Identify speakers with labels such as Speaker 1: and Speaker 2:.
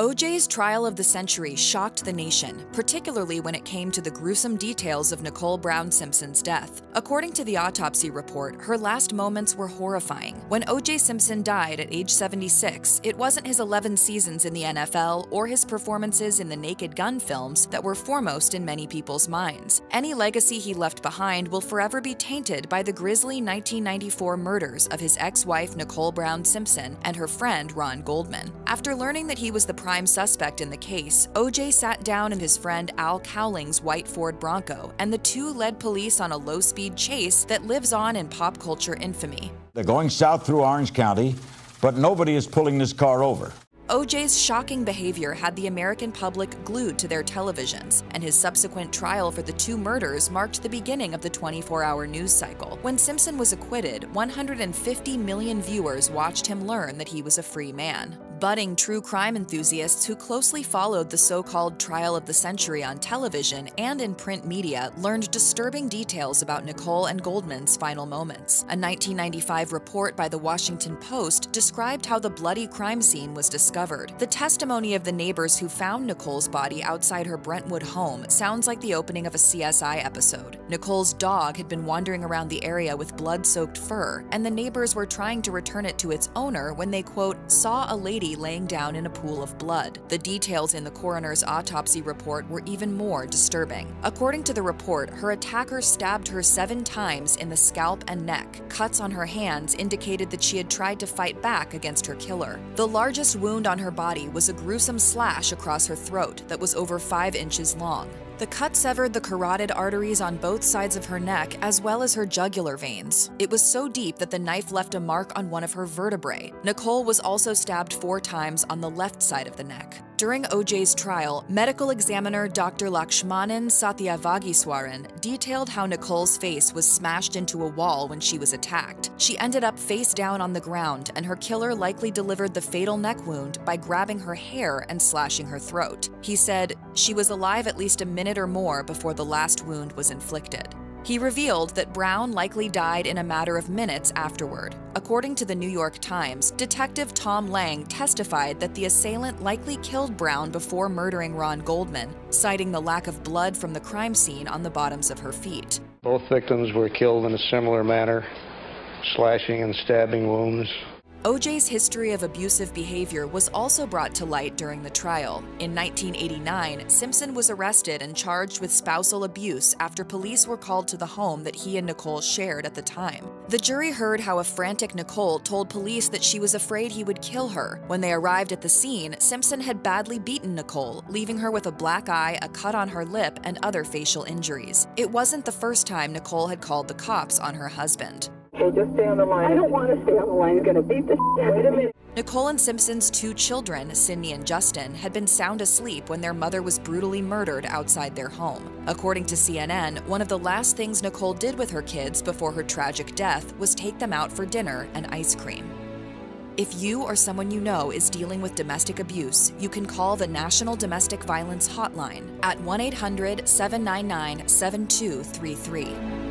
Speaker 1: O.J.'s trial of the century shocked the nation, particularly when it came to the gruesome details of Nicole Brown Simpson's death. According to the autopsy report, her last moments were horrifying. When O.J. Simpson died at age 76, it wasn't his 11 seasons in the NFL or his performances in the Naked Gun films that were foremost in many people's minds. Any legacy he left behind will forever be tainted by the grisly 1994 murders of his ex-wife Nicole Brown Simpson and her friend Ron Goldman. After learning that he was the prime suspect in the case, O.J. sat down in his friend Al Cowling's white Ford Bronco, and the two led police on a low-speed chase that lives on in pop culture infamy.
Speaker 2: They're going south through Orange County, but nobody is pulling this car over.
Speaker 1: O.J.'s shocking behavior had the American public glued to their televisions, and his subsequent trial for the two murders marked the beginning of the 24-hour news cycle. When Simpson was acquitted, 150 million viewers watched him learn that he was a free man. Budding true crime enthusiasts who closely followed the so-called trial of the century on television and in print media learned disturbing details about Nicole and Goldman's final moments. A 1995 report by the Washington Post described how the bloody crime scene was discovered. The testimony of the neighbors who found Nicole's body outside her Brentwood home sounds like the opening of a CSI episode. Nicole's dog had been wandering around the area with blood-soaked fur, and the neighbors were trying to return it to its owner when they, quote, saw a lady laying down in a pool of blood. The details in the coroner's autopsy report were even more disturbing. According to the report, her attacker stabbed her 7 times in the scalp and neck. Cuts on her hands indicated that she had tried to fight back against her killer. The largest wound on her body was a gruesome slash across her throat that was over 5 inches long. The cut severed the carotid arteries on both sides of her neck as well as her jugular veins. It was so deep that the knife left a mark on one of her vertebrae. Nicole was also stabbed 4 times on the left side of the neck. During O.J.'s trial, medical examiner Dr. Lakshmanan Satyavagiswaran detailed how Nicole's face was smashed into a wall when she was attacked. She ended up face down on the ground, and her killer likely delivered the fatal neck wound by grabbing her hair and slashing her throat. He said, "She was alive at least a minute or more before the last wound was inflicted." He revealed that Brown likely died in a matter of minutes afterward. According to the New York Times, Detective Tom Lang testified that the assailant likely killed Brown before murdering Ron Goldman, citing the lack of blood from the crime scene on the bottoms of her feet.
Speaker 3: Both victims were killed in a similar manner, slashing and stabbing wounds.
Speaker 1: O.J.'s history of abusive behavior was also brought to light during the trial. In 1989, Simpson was arrested and charged with spousal abuse after police were called to the home that he and Nicole shared at the time. The jury heard how a frantic Nicole told police that she was afraid he would kill her. When they arrived at the scene, Simpson had badly beaten Nicole, leaving her with a black eye, a cut on her lip, and other facial injuries. It wasn't the first time Nicole had called the cops on her husband.
Speaker 4: Hey, just stay on the line. I don't want to stay on the line. You're going to beat the shit. Wait a minute.
Speaker 1: Nicole and Simpson's 2 children, Sydney and Justin, had been sound asleep when their mother was brutally murdered outside their home. According to CNN, one of the last things Nicole did with her kids before her tragic death was take them out for dinner and ice cream. If you or someone you know is dealing with domestic abuse, you can call the National Domestic Violence Hotline at 1-800-799-7233.